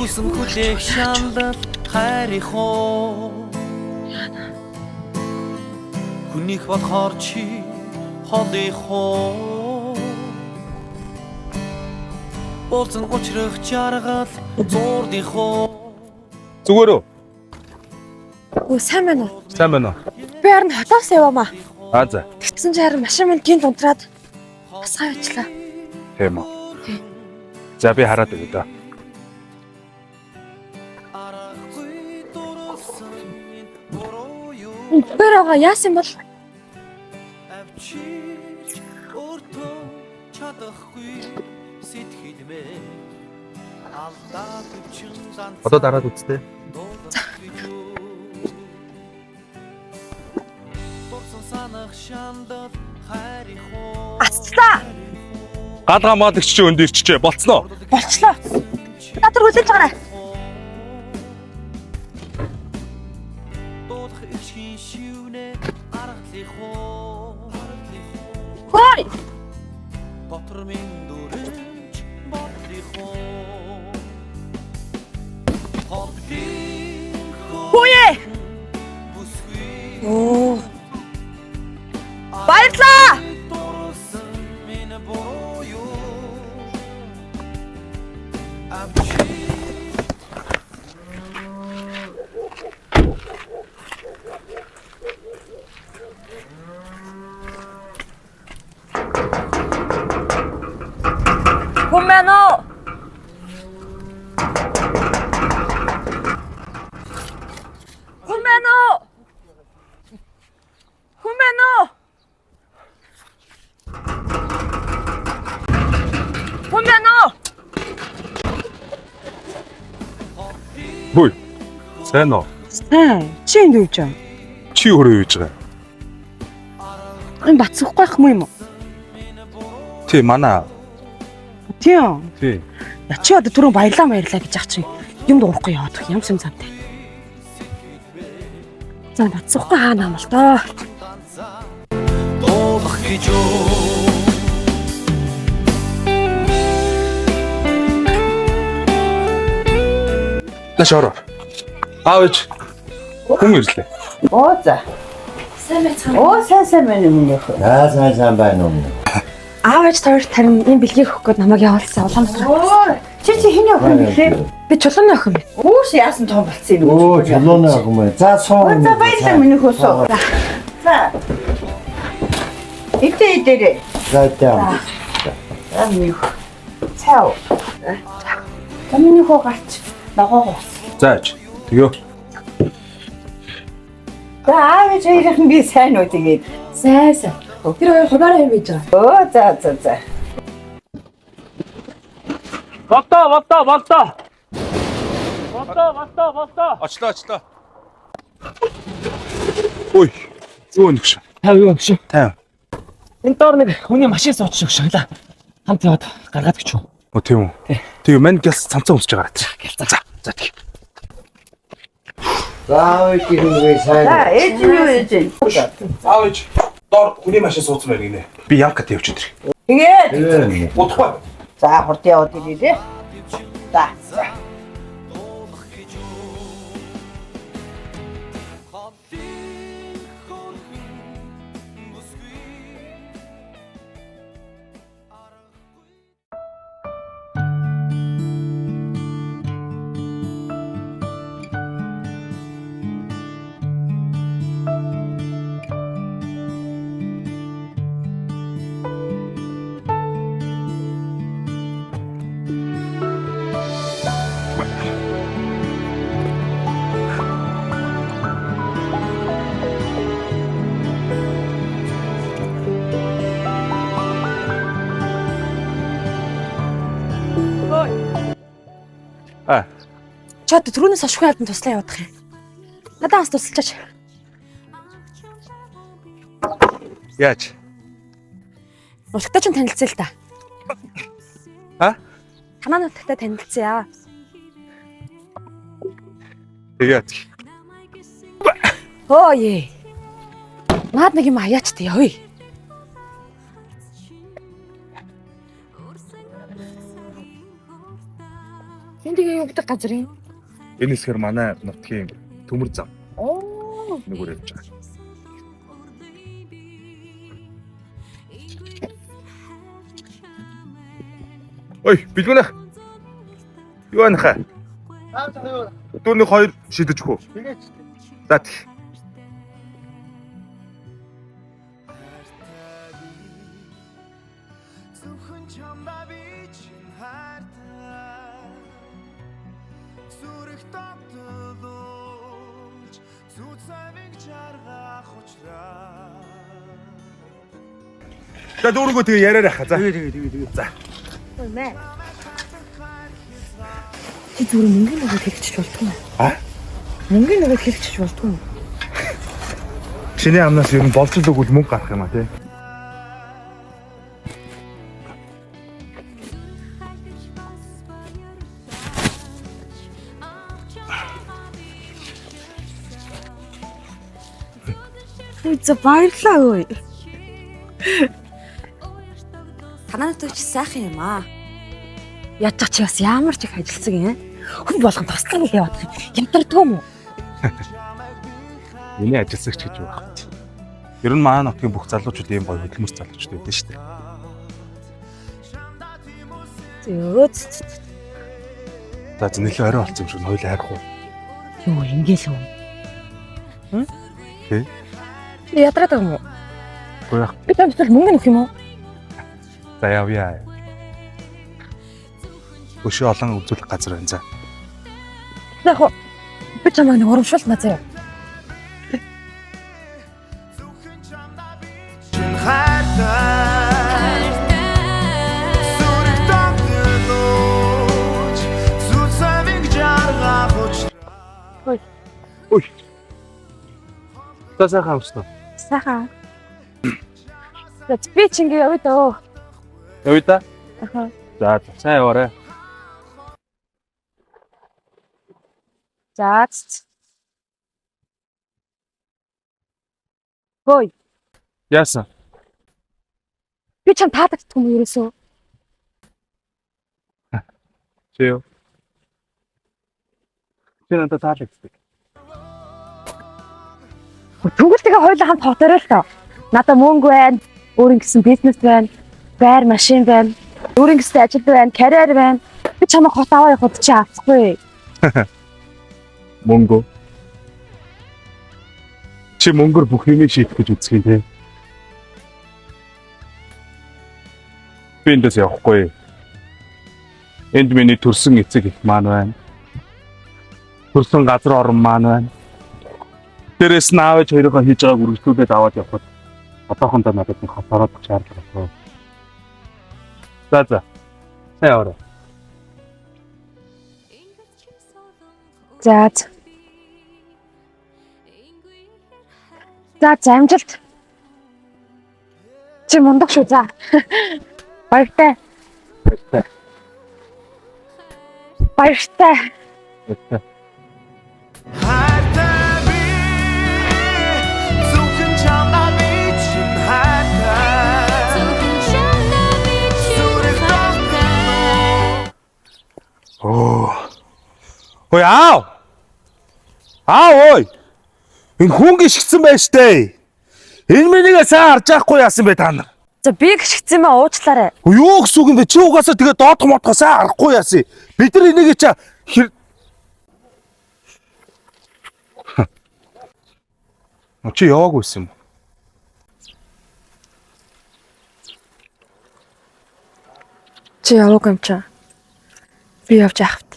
хүсэн хүлээх шаналд хайрхоо хүнийх болохоор чи холихоо болцон учрах жаргал зурдихоо Зүгээрөө. Өө сайн байна уу? Сайн байна уу? Би харин хотоос яваамаа. Аа за. Тэгсэн чинь харин машин минь гинт унтраад бас хавчлаа. Тийм үү. За би хараад өгье даа. Бэр байгаа яасан бол? Одоо дараад үзтээ. Ацлаа. Гадгаа маалагч чи өнд ирчихэ болцноо. Болчлоо. Натар хүлээж байгаарай. Хөөе. Хөөе. Оо. Баярлаа. Kumeno. Kumeno. Kumeno. Kumeno. Хөөе. Сайн уу? Сайн. Чи энд юу гэж? Чи өөрөө юу гэж байгаа? Энэ бацсахгүй байх юм уу? Тий манай. Тийм. Тий. Чи одоо түрүү баярлаа гэж ах чинь юм дуурахгүй яваад юм замтай. За бацсахгүй хаана юм л доо. Дуулах гэж Лашаараа. Аавч. Хүн ирлээ. Оо за. Сайн байцгаана. Оо сайн байна өмнөх. Сайн байна өмнөх. Аавч тойр тарин энэ бэлгийг өгөх гээд намайг явуулсан Улаанбаатар. Оо чи хэний охин гэлээ? Би чулууны охин байна. Үүш яасан том болцсон юм. Оо чулууны охин мэ. За суу. За баярлалаа өмнөх өсөө. За. Идээрээ. За тийм. Өмнөх. Цаа. Өмнөх гарч ногоогоо. Зааж. Тгөө. За аавч хоёрын би сайн уу тэгээд. Сайн. Тэр хоёр хуваараа юм хийж байгаа. Оо за. Болтоо. Очлоо. Ой. Зүүн өгш. 50 юу гэж. 50. Энэ доор нэг хүний машин суучих шаглаа. Хамт яваад гаргаад гэж юу. Оо тийм үү. Тэгээ мань гялс цамцаа өмсөж байгаа. За тэг. За их юм сайн. За ээж юу ээж. Аавч. Доор хүний машин суудсан байх гинэ. Би ямкат явж идэр. Тэгээд Удахгүй. за хурд яваад ирээ. За. Чи одоо түрүүнээс хошгүй алдан туслаа явах юм. Надаас тусалчаач. Яаж? Нутагтай ч танилцъя л та. А? Танаа нутагтай танилцъя. Тэгээд. Хөөе. Наад нэг юм аяач тээ ой. Энд тэгээ явдаг газар юм. Энэ хэсгээр манай нутгийн төмөр зам Оо. нүгөр явж байгаа. Ой, бэлгүнах. Юу анахаа? Дүүний хоёр шидэж хөө. За тий. Зөвхөн чамда бичин хайртай зүрх тогтолж зүцавиг жаргах учраас За дүүргөө тэгээ яриарай хаа. За. Тэгээ. За. Мэ. Чи зүгээр мөнгөний нөгөө хэлчихэж болтгоо. А? Мөнгөний нөгөө хэлчихэж болтгоо. Чиний амнаас ер нь болж л өгвөл мөнгө гарах юм а тий. За баярлаа өө. Танай төвч сайхан юм аа. Ядчих чи бас ямар ч их ажилсан юм. Хүн болгон туслах нэг яваад ямтардгүй юм уу? Миний ажилсагч гэж байна. Ер нь манай нутгийн бүх залуучууд ийм гоё хөдөлмөр залуучууд байдаг шүү дээ. Зөөц. За нэлээ орой болсон юм шиг хоёул хайрах уу? Юу ингээл үү? Хм? Хэ? Ядраад байгаа юм уу? Гүйл. Би тань мөнгө нөх юм уу? За явъя. Өшөө олон үзүүлэх газар байна за. Яг хоо би чамайг нэг урамшуулна заяа. чин хайртай зүрх тогтолж зүцавиг жаргах учраас Ой. За хаамсна. Сайхан. За би ч ингэ явъя дөө. Явъя да. Аха. За сайн яваарай. За. Хөөе. Яасан? Би чам таадагддаг юм ерөөсөө. Чи юу? Чи надад таалагддаг. Тэгвэл тэгээ хоёулаа хамт хоторой л тоо. Надаа мөнгө байна, өөрийн гэсэн бизнес байна, байр машин байна, өөрийн гэсэн ажил байна, карьер байна. Би чамайг хот аваа явахд чи авахгүй. Мөнгө. Чи мөнгөөр бүх юмыг шийдэх гэж үзэх юм те. Би эндээс явахгүй. Энд миний төрсөн эцэг их маань байна. Төрсөн газар орон маань байна. Дээрээс нь аавч хоёроо хийж байгааг үргэлжлүүлээд аваад явхад одоохондоо надад нэг хот ороод шаардлага байна. За. Сайн яваарай. За. За амжилт. Чи мундаг шүү за. Баяртай. Баяртай. Баяртай. Баяртай. хайртай би зөвхөн чамда бичин хайртай зүрх тогтолж Ой аав! Аав ой! Энэ хүн гიშгцэн байж тээ. Энэ минийгээ сайн харж байхгүй яасан бэ та нар? За би гიშгцэн мэ уучлаарай. Юу гэсэн үг юм бэ? Чи угаасаа тэгээ доотх мотхоо сайн харахгүй яасан. Бид нар энийг чи чи яваагүйсэн юм. Чи яваагүй юм чаа. Би явж яах вэ?